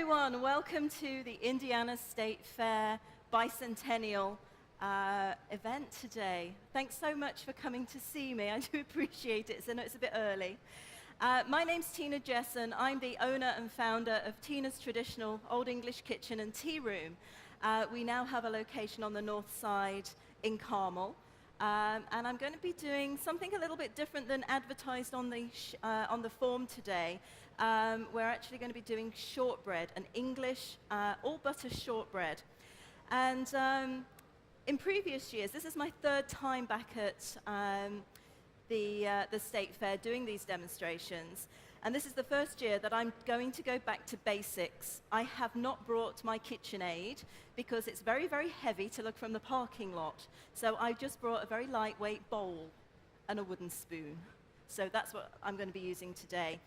everyone, welcome to the Indiana State Fair Bicentennial event today. Thanks so much for coming to see me. I do appreciate it, so I know it's a bit early. My name's Jesson. I'm the owner and founder of Tina's Traditional Old English Kitchen and Tea Room. We now have a location on the north side in Carmel. And I'm going to be doing something a little bit different than advertised on the form today. We're actually going to be doing shortbread, an English all-butter shortbread. And in previous years, this is my third time back at the State Fair doing these demonstrations. And this is the first year that I'm going to go back to basics. I have not brought my KitchenAid because it's very, very heavy to look from the parking lot. So I just brought a very lightweight bowl and a wooden spoon. So that's what I'm going to be using today.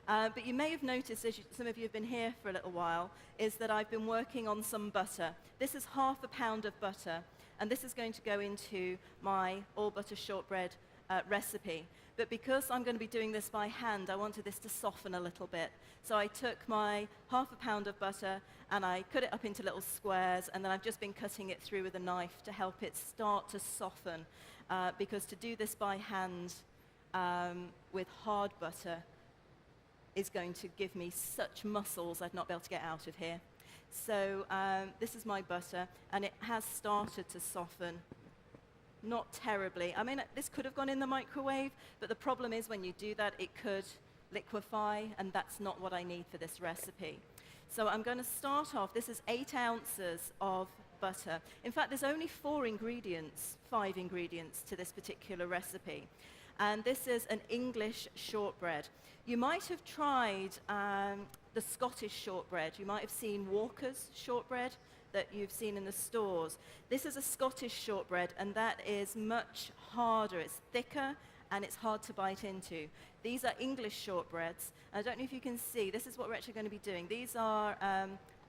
But you may have noticed, as some of you have been here for a little while, is that I've been working on some butter. This is ½ a pound of butter, and this is going to go into my all-butter shortbread recipe. But because I'm going to be doing this by hand, I wanted this to soften a little bit. So I took my ½ a pound of butter and I cut it up into little squares, and then I've just been cutting it through with a knife to help it start to soften. Because to do this by hand with hard butter is going to give me such muscles I'd not be able to get out of here. So this is my butter, and it has started to soften. Not terribly. I mean, this could have gone in the microwave, but the problem is when you do that, it could liquefy, and that's not what I need for this recipe. So I'm going to start off. This is 8 ounces of butter. In fact, there's only 5 ingredients to this particular recipe. And this is an English shortbread. You might have tried the Scottish shortbread. You might have seen Walker's shortbread that you've seen in the stores. This is a Scottish shortbread, and that is much harder. It's thicker, and it's hard to bite into. These are English shortbreads. I don't know if you can see. This is what we're actually going to be doing. These are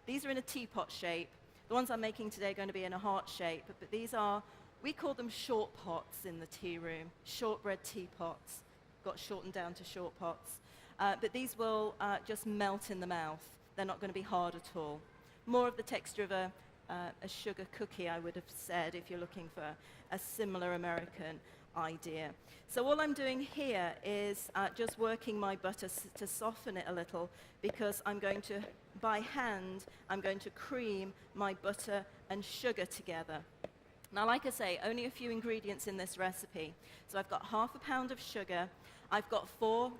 in a teapot shape. The ones I'm making today are going to be in a heart shape, but these are, we call them short pots in the tea room, shortbread teapots. Got shortened down to short pots. But these will just melt in the mouth. They're not going to be hard at all. More of the texture of a sugar cookie, I would have said, if you're looking for a similar American idea. So all I'm doing here is just working my butter to soften it a little, because I'm going to, by hand, I'm going to cream my butter and sugar together. Now, like I say, only a few ingredients in this recipe. So I've got ½ a pound of sugar. I've got ½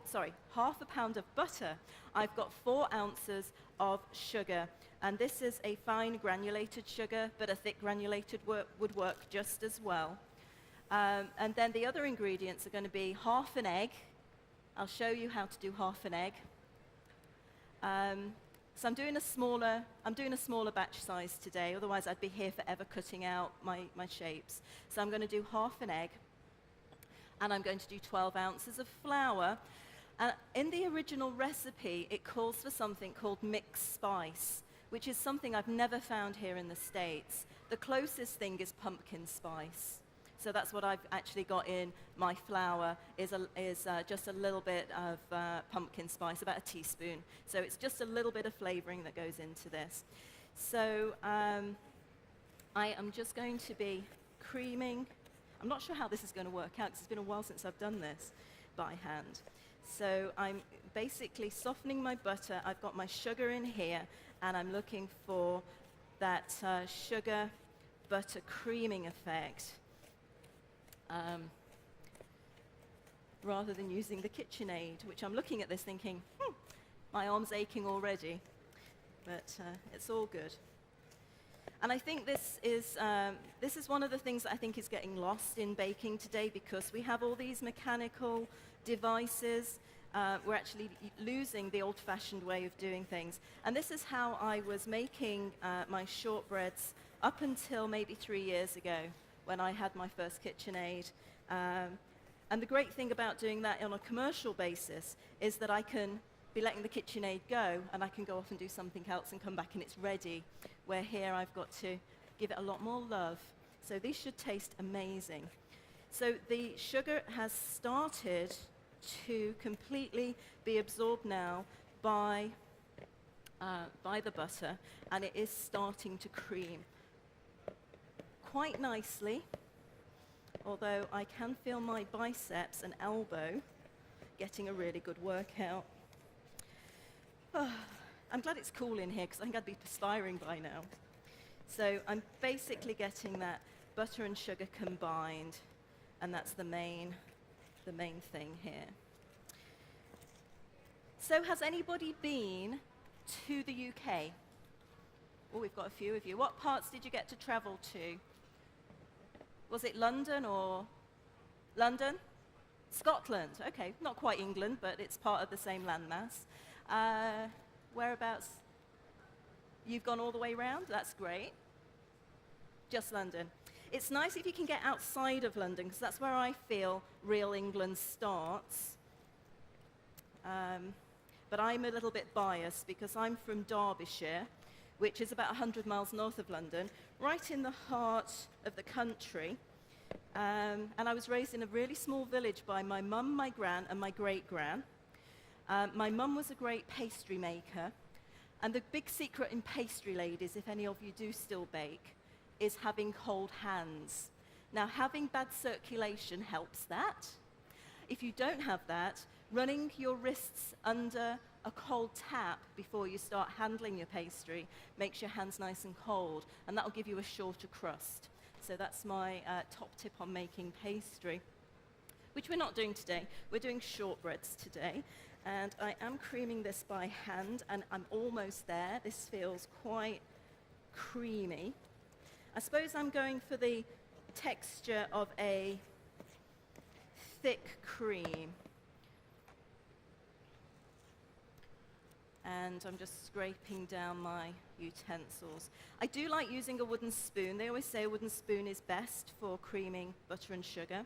a pound of butter. I've got 4 ounces of sugar. And this is a fine granulated sugar, but a thick granulated would work just as well. And then the other ingredients are going to be ½ an egg. I'll show you how to do ½ an egg. So I'm doing a smaller batch size today, otherwise I'd be here forever cutting out my shapes. So I'm going to do ½ an egg, and I'm going to do 12 ounces of flour. In the original recipe, it calls for something called mixed spice, which is something I've never found here in the States. The closest thing is pumpkin spice. So that's what I've actually got in my flour, is just a little bit of pumpkin spice, about a teaspoon. So it's just a little bit of flavoring that goes into this. So I am just going to be creaming. I'm not sure how this is going to work out, because it's been a while since I've done this by hand. So I'm basically softening my butter. I've got my sugar in here, and I'm looking for that sugar butter creaming effect. Rather than using the KitchenAid, which I'm looking at this thinking, my arm's aching already, but it's all good. And I think this is one of the things that I think is getting lost in baking today, because we have all these mechanical devices. We're actually losing the old-fashioned way of doing things. And this is how I was making my shortbreads up until maybe 3 years ago, when I had my first KitchenAid. And the great thing about doing that on a commercial basis is that I can be letting the KitchenAid go, and I can go off and do something else and come back and it's ready, where here I've got to give it a lot more love. So these should taste amazing. So the sugar has started to completely be absorbed now by by the butter, and it is starting to cream quite nicely, although I can feel my biceps and elbow getting a really good workout. Oh, I'm glad it's cool in here because I think I'd be perspiring by now. So I'm basically getting that butter and sugar combined, and that's the main thing here. So has anybody been to the UK? Oh, we've got a few of you. What parts did you get to travel to? Was it London or London? Scotland, okay, not quite England, but it's part of the same landmass. Whereabouts? You've gone all the way around? That's great. Just London. It's nice if you can get outside of London, because that's where I feel real England starts. But I'm a little bit biased because I'm from Derbyshire, which is about 100 miles north of London, right in the heart of the country. And I was raised in a really small village by my mum, my gran, and my great-gran. My mum was a great pastry maker. And the big secret in pastry, ladies, if any of you do still bake, is having cold hands. Now, having bad circulation helps that. If you don't have that, running your wrists under a cold tap before you start handling your pastry makes your hands nice and cold, and that'll give you a shorter crust. So that's my top tip on making pastry, which we're not doing today. We're doing shortbreads today, and I am creaming this by hand, and I'm almost there. This feels quite creamy. I suppose I'm going for the texture of a thick cream. And I'm just scraping down my utensils. I do like using a wooden spoon. They always say a wooden spoon is best for creaming butter and sugar.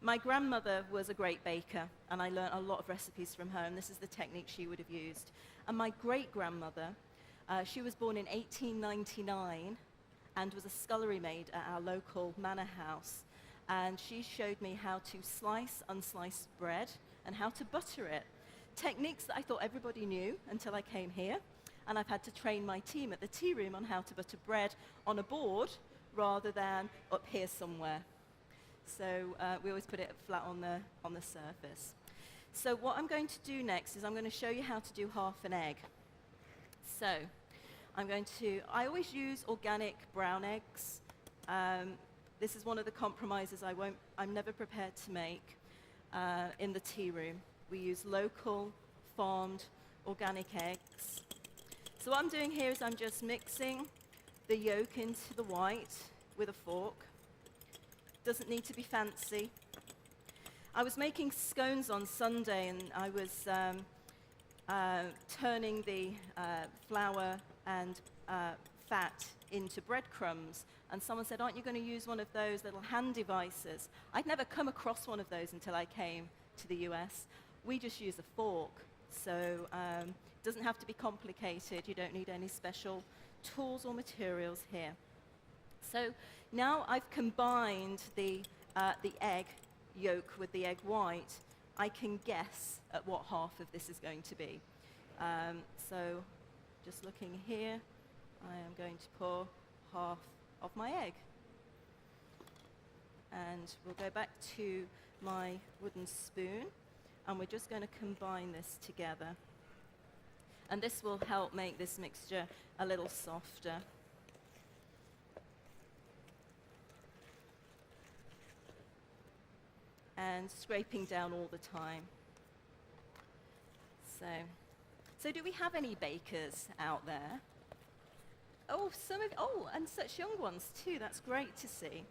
My grandmother was a great baker, and I learned a lot of recipes from her, and this is the technique she would have used. And my great-grandmother, she was born in 1899 and was a scullery maid at our local manor house. And she showed me how to slice unsliced bread and how to butter it. Techniques that I thought everybody knew until I came here, and I've had to train my team at the Tearoom on how to butter bread on a board rather than up here somewhere. So we always put it flat on the surface. So what I'm going to do next is I'm going to show you how to do half an egg. So I always use organic brown eggs. This is one of the compromises I'm never prepared to make in the Tearoom. We use local, farmed, organic eggs. So what I'm doing here is I'm just mixing the yolk into the white with a fork. Doesn't need to be fancy. I was making scones on Sunday, and I was turning the flour and fat into breadcrumbs. And someone said, "Aren't you going to use one of those little hand devices?" I'd never come across one of those until I came to the US. We just use a fork, so it doesn't have to be complicated. You don't need any special tools or materials here. So now I've combined the egg yolk with the egg white, I can guess at what half of this is going to be. So just looking here, I am going to pour half of my egg. And we'll go back to my wooden spoon, and we're just going to combine this together. And this will help make this mixture a little softer. And scraping down all the time. So do we have any bakers out there? Oh, and such young ones too. That's great to see.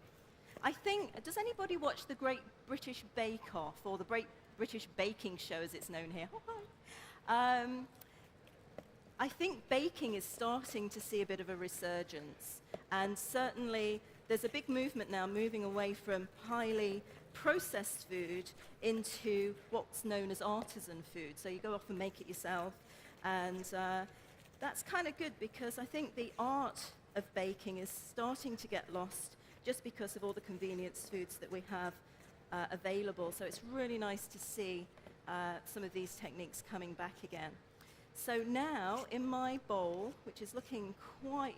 I think, does anybody watch the Great British Bake Off, or the Great British Baking Show as it's known here? I think baking is starting to see a bit of a resurgence, and certainly there's a big movement now moving away from highly processed food into what's known as artisan food. So you go off and make it yourself, and that's kind of good, because I think the art of baking is starting to get lost just because of all the convenience foods that we have available. So it's really nice to see some of these techniques coming back again. So now in my bowl, which is looking quite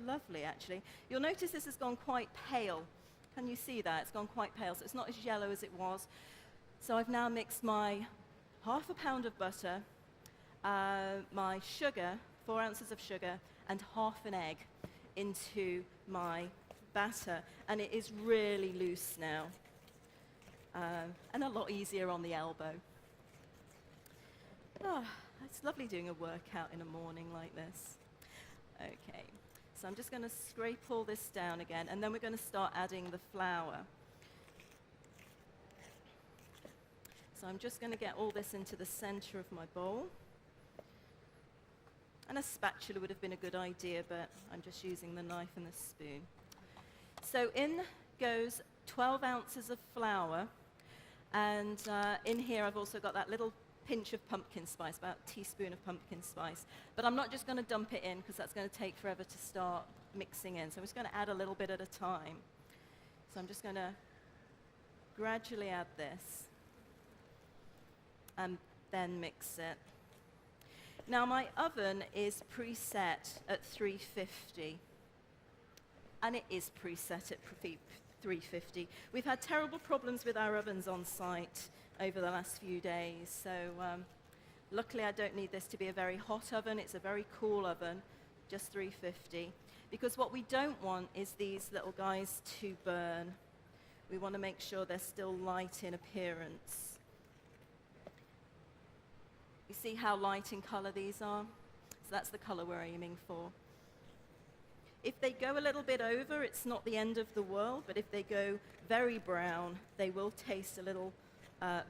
lovely actually, you'll notice this has gone quite pale. Can you see that? It's gone quite pale, so it's not as yellow as it was. So I've now mixed my half a pound of butter, my sugar, 4 ounces of sugar, and half an egg into my batter. And it is really loose now, and a lot easier on the elbow. Oh, it's lovely doing a workout in a morning like this. Okay, so I'm just going to scrape all this down again, and then we're going to start adding the flour. So I'm just going to get all this into the center of my bowl. And a spatula would have been a good idea, but I'm just using the knife and the spoon. So in goes 12 ounces of flour, and in here I've also got that little pinch of pumpkin spice, about a teaspoon of pumpkin spice. But I'm not just going to dump it in, because that's going to take forever to start mixing in. So I'm just going to add a little bit at a time. So I'm just going to gradually add this, and then mix it. Now my oven is preset at 350, and it is preset at 350. We've had terrible problems with our ovens on site over the last few days, so luckily I don't need this to be a very hot oven. It's a very cool oven, just 350, because what we don't want is these little guys to burn. We want to make sure they're still light in appearance. You see how light in color these are? So that's the color we're aiming for. If they go a little bit over, it's not the end of the world, but if they go very brown, they will taste a little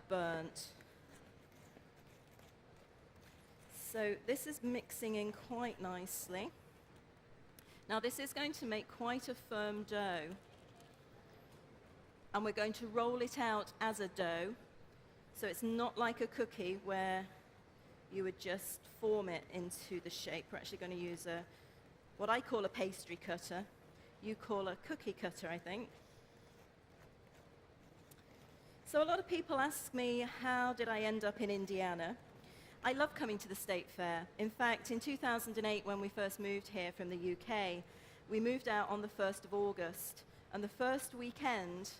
burnt. So this is mixing in quite nicely. Now this is going to make quite a firm dough, and we're going to roll it out as a dough. So it's not like a cookie where you would just form it into the shape. We're actually going to use what I call a pastry cutter. You call a cookie cutter, I think. So a lot of people ask me, how did I end up in Indiana? I love coming to the State Fair. In fact, in 2008, when we first moved here from the UK, we moved out on the 1st of August, and the first weekend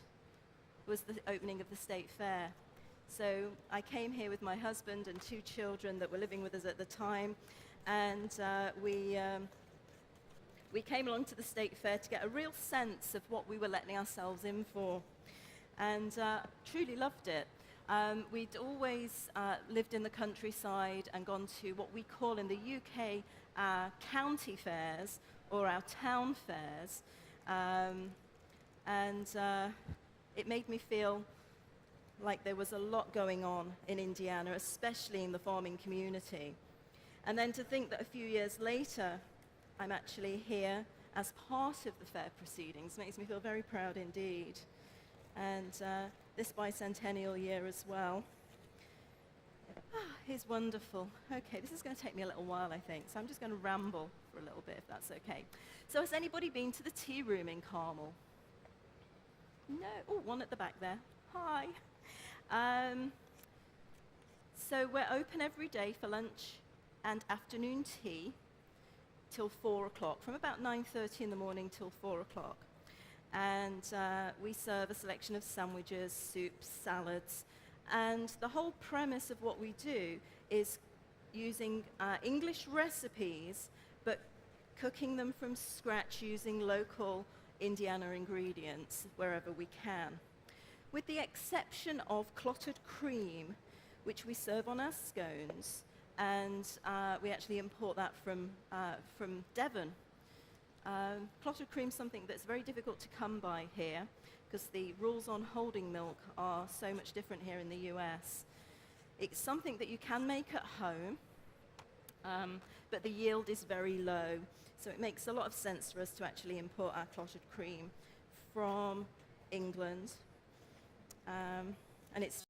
was the opening of the State Fair. So I came here with my husband and 2 children that were living with us at the time, and we came along to the State Fair to get a real sense of what we were letting ourselves in for, and truly loved it. We'd always lived in the countryside and gone to what we call in the UK our county fairs, or our town fairs, and it made me feel like there was a lot going on in Indiana, especially in the farming community. And then to think that a few years later, I'm actually here as part of the fair proceedings makes me feel very proud indeed. And this bicentennial year as well is wonderful. Okay, this is going to take me a little while, I think, so I'm just going to ramble for a little bit, if that's okay. So has anybody been to the Tearoom in Carmel? No? Oh, one at the back there. Hi. So we're open every day for lunch and afternoon tea till 4 o'clock, from about 9:30 in the morning till 4 o'clock. And we serve a selection of sandwiches, soups, salads, and the whole premise of what we do is using English recipes, but cooking them from scratch using local Indiana ingredients wherever we can. With the exception of clotted cream, which we serve on our scones, and we actually import that from Devon. Clotted cream is something that's very difficult to come by here, because the rules on holding milk are so much different here in the US. It's something that you can make at home, but the yield is very low, so it makes a lot of sense for us to actually import our clotted cream from England. And it's